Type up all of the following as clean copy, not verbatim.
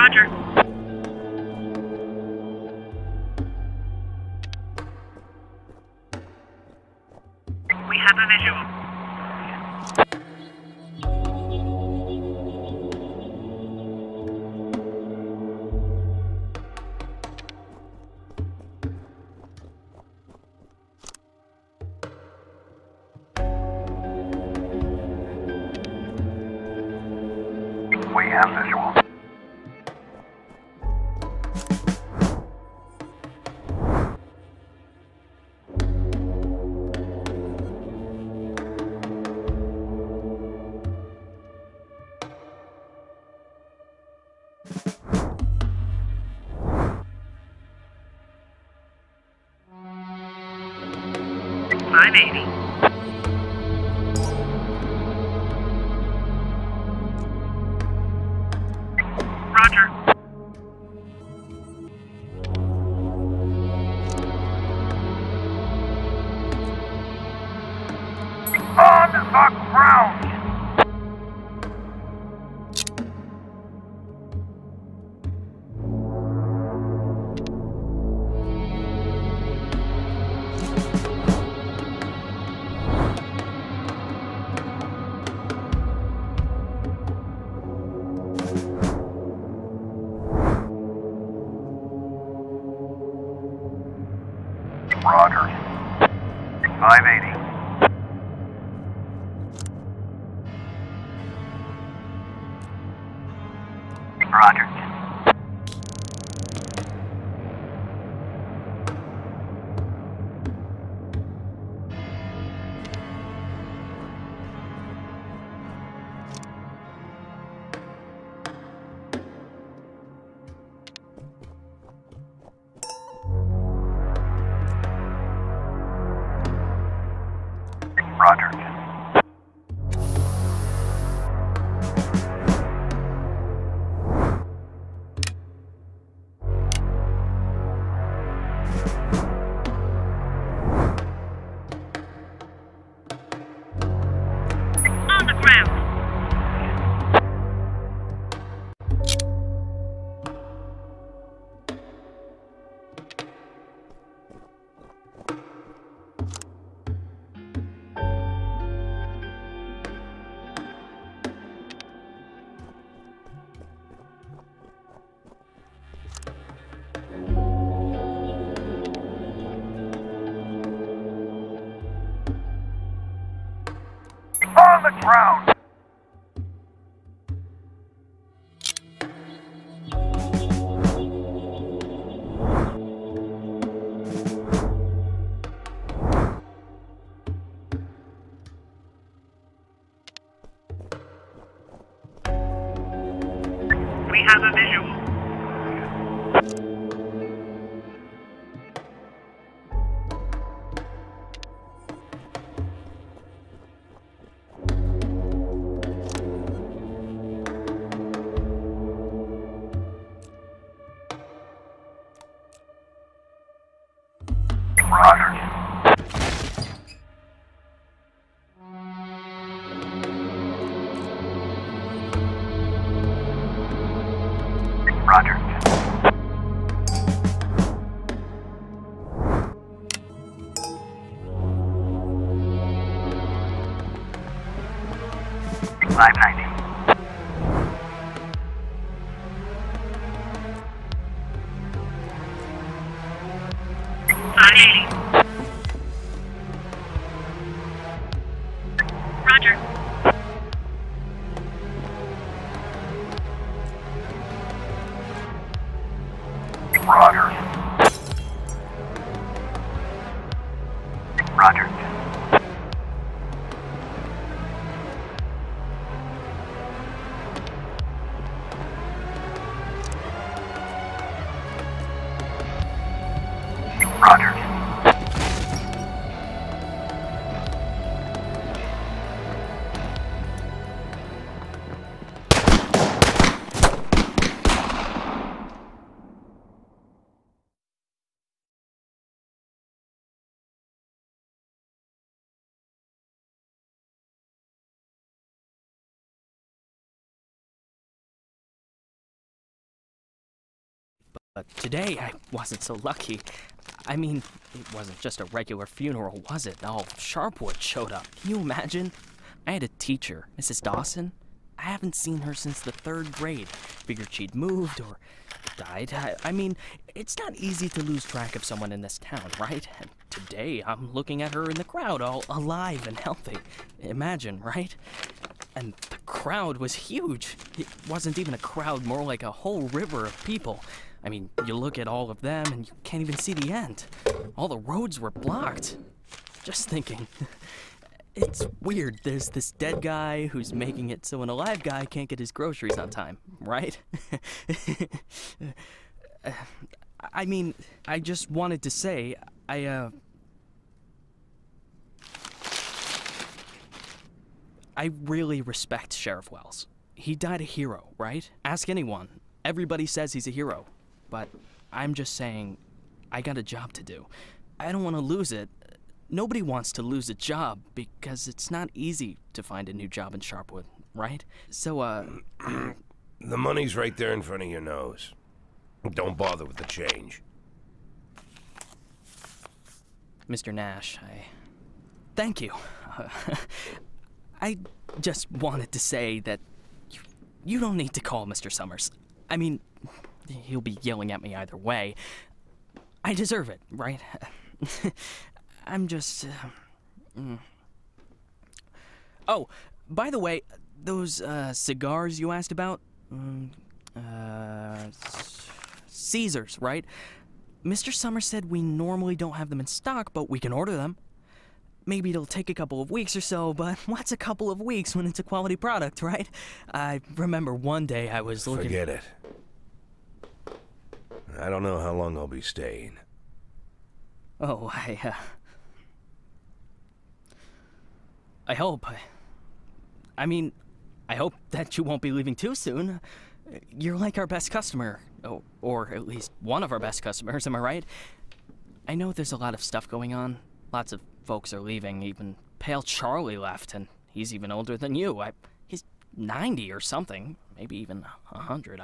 Roger. We have a visual. We have visual. $580. Roger. On the ground! Roger. 580. Roger. Roger. On the ground. On the ground! We have a visual. Roger. Roger. $590. $580. Roger. Roger. Roger. Today, I wasn't so lucky. I mean, it wasn't just a regular funeral, was it? All Sharpwood showed up. Can you imagine? I had a teacher, Mrs. Dawson. I haven't seen her since the 3rd grade. Figured she'd moved or died. I mean, it's not easy to lose track of someone in this town, right? And today, I'm looking at her in the crowd, all alive and healthy. Imagine, right? And the crowd was huge. It wasn't even a crowd, more like a whole river of people. I mean, you look at all of them and you can't even see the end. All the roads were blocked. Just thinking. It's weird. There's this dead guy who's making it so an alive guy can't get his groceries on time, right? I mean, I just wanted to say, I really respect Sheriff Wells. He died a hero, right? Ask anyone. Everybody says he's a hero. But I'm just saying, I got a job to do. I don't want to lose it. Nobody wants to lose a job because it's not easy to find a new job in Sharpwood, right? So, The money's right there in front of your nose. Don't bother with the change. Mr. Nash, thank you. I just wanted to say that you don't need to call Mr. Summers. I mean, he'll be yelling at me either way. I deserve it, right? I'm just... Oh, by the way, those cigars you asked about? Caesars, right? Mr. Summers said we normally don't have them in stock, but we can order them. Maybe it'll take a couple of weeks or so, but what's a couple of weeks when it's a quality product, right? I remember one day I was looking... Forget it. I don't know how long I'll be staying. Oh, I hope. I mean, I hope that you won't be leaving too soon. You're like our best customer. Or at least one of our best customers, am I right? I know there's a lot of stuff going on. Lots of folks are leaving. Even Pale Charlie left, and he's even older than you. He's 90 or something. Maybe even 100.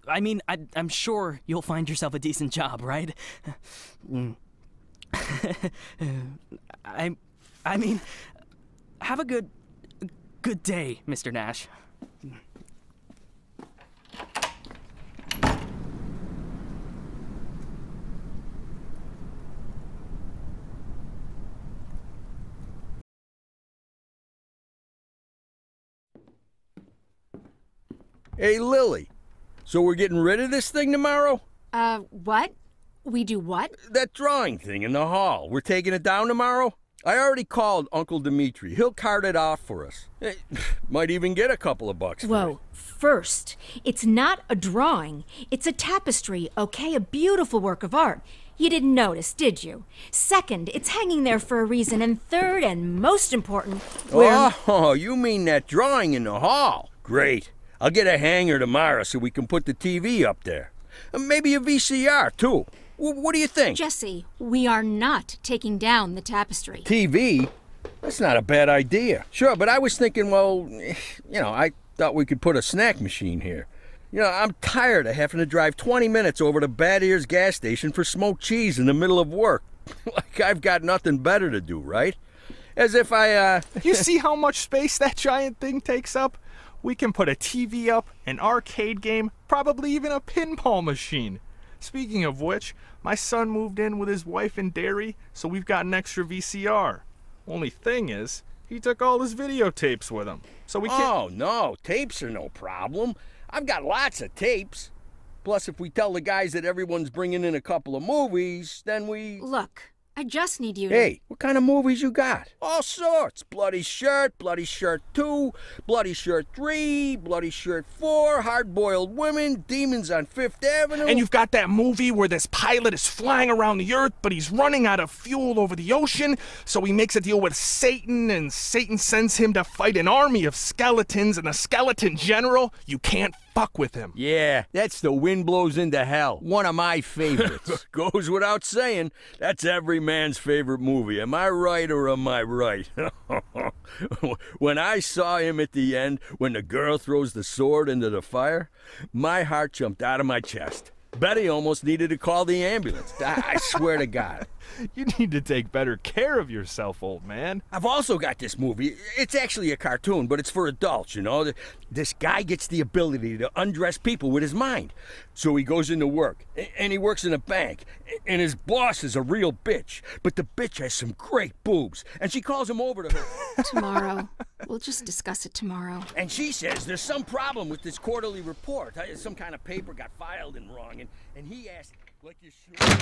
I mean, I'm sure you'll find yourself a decent job, right? I mean, have a good day, Mr. Nash. Hey, Lily. So we're getting rid of this thing tomorrow? What? We do what? That drawing thing in the hall. We're taking it down tomorrow? I already called Uncle Dimitri. He'll cart it off for us. Might even get a couple of bucks for it. Whoa, first, it's not a drawing. It's a tapestry, okay? A beautiful work of art. You didn't notice, did you? Second, it's hanging there for a reason. And third, and most important, Oh, you mean that drawing in the hall? Great. I'll get a hanger tomorrow so we can put the TV up there. Maybe a VCR, too. What do you think? Jesse, we are not taking down the tapestry. TV? That's not a bad idea. Sure, but I was thinking, well, I thought we could put a snack machine here. I'm tired of having to drive 20 minutes over to Bad Ears gas station for smoked cheese in the middle of work. Like I've got nothing better to do, right? As if You see how much space that giant thing takes up? We can put a TV up, an arcade game, probably even a pinball machine. Speaking of which, my son moved in with his wife and dairy, so we've got an extra VCR. Only thing is, he took all his videotapes with him, so we can't... Oh, no, tapes are no problem. I've got lots of tapes. Plus, if we tell the guys that everyone's bringing in a couple of movies, then we... Look, I just need you to... Hey, what kind of movies you got? All sorts. Bloody Shirt 2, Bloody Shirt 3, Bloody Shirt 4, Hard-Boiled Women, Demons on Fifth Avenue. And you've got that movie where this pilot is flying around the Earth, but he's running out of fuel over the ocean, so he makes a deal with Satan, and Satan sends him to fight an army of skeletons, and the skeleton general, you can't fuck with him. Yeah, that's The Wind Blows into Hell. One of my favorites. Goes without saying, that's every man's favorite movie. Am I right or am I right? When I saw him at the end, when the girl throws the sword into the fire, my heart jumped out of my chest. Betty almost needed to call the ambulance. I swear to God. You need to take better care of yourself, old man. I've also got this movie. It's actually a cartoon, but it's for adults, you know. This guy gets the ability to undress people with his mind. So he goes into work, and he works in a bank, and his boss is a real bitch. But the bitch has some great boobs, and she calls him over to her. Tomorrow. We'll just discuss it tomorrow. And she says there's some problem with this quarterly report. Some kind of paper got filed in wrong, and he asked, like you sure?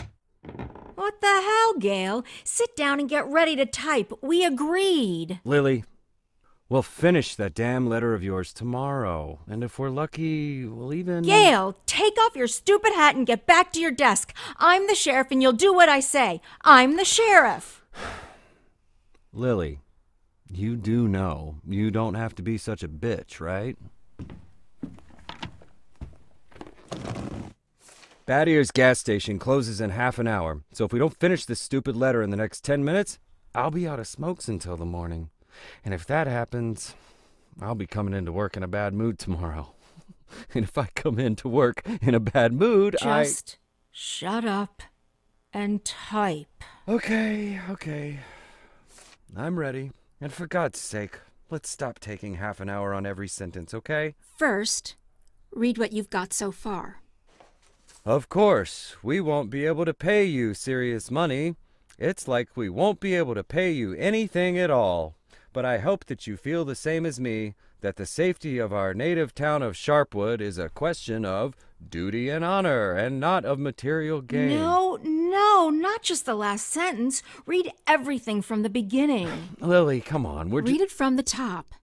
What the hell, Gail? Sit down and get ready to type. We agreed. Lily, we'll finish that damn letter of yours tomorrow. And if we're lucky, we'll even... Gail, take off your stupid hat and get back to your desk. I'm the sheriff and you'll do what I say. I'm the sheriff. Lily, you do know you don't have to be such a bitch, right? Bad Ears gas station closes in half an hour, so if we don't finish this stupid letter in the next 10 minutes, I'll be out of smokes until the morning. And if that happens, I'll be coming into work in a bad mood tomorrow. And if I come into work in a bad mood, Just shut up and type. Okay. I'm ready. And for God's sake, let's stop taking half an hour on every sentence, okay? First, read what you've got so far. Of course, we won't be able to pay you serious money. It's like we won't be able to pay you anything at all. But I hope that you feel the same as me, that the safety of our native town of Sharpwood is a question of duty and honor, and not of material gain. No, not just the last sentence. Read everything from the beginning. Lily, come on. Read it from the top.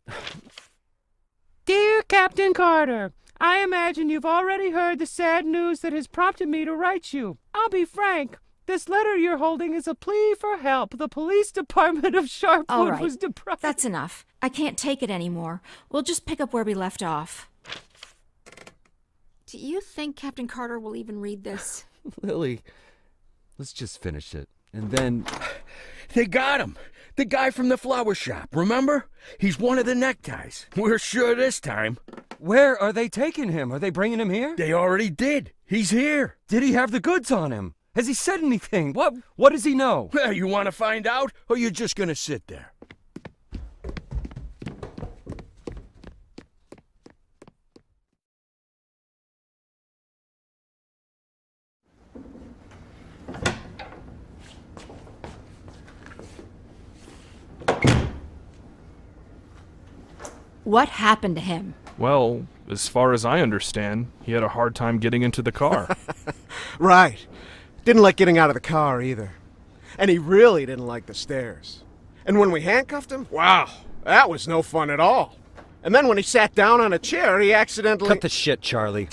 Dear Captain Carter, I imagine you've already heard the sad news that has prompted me to write you. I'll be frank. This letter you're holding is a plea for help. The police department of Sharpwood All right, was deprived. that's enough. I can't take it anymore. We'll just pick up where we left off. Do you think Captain Carter will even read this? Lily, let's just finish it. And then... They got him. The guy from the flower shop, remember? He's one of the neckties. We're sure this time. Where are they taking him? Are they bringing him here? They already did. He's here. Did he have the goods on him? Has he said anything? What does he know? Well, you want to find out, or you're just going to sit there? What happened to him? Well, as far as I understand, he had a hard time getting into the car. Right. Didn't like getting out of the car either. And he really didn't like the stairs. And when we handcuffed him, wow, that was no fun at all. And then when he sat down on a chair, he accidentally... Cut the shit, Charlie.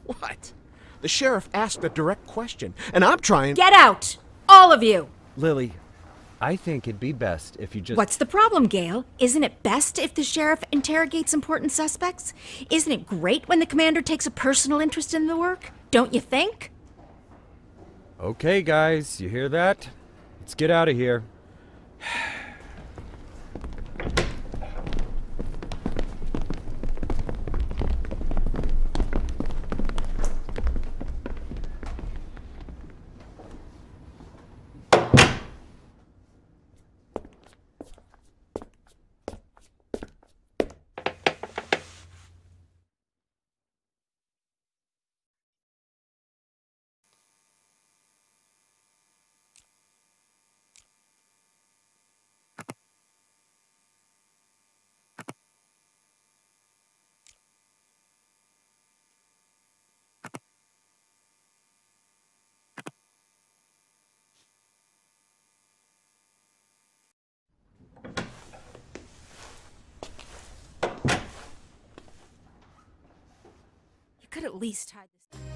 What? The sheriff asked a direct question, and I'm trying... Get out! All of you! Lily, I think it'd be best if you just... What's the problem, Gail? Isn't it best if the sheriff interrogates important suspects? Isn't it great when the commander takes a personal interest in the work? Don't you think? Okay, guys, you hear that? Let's get out of here. You could at least hide this.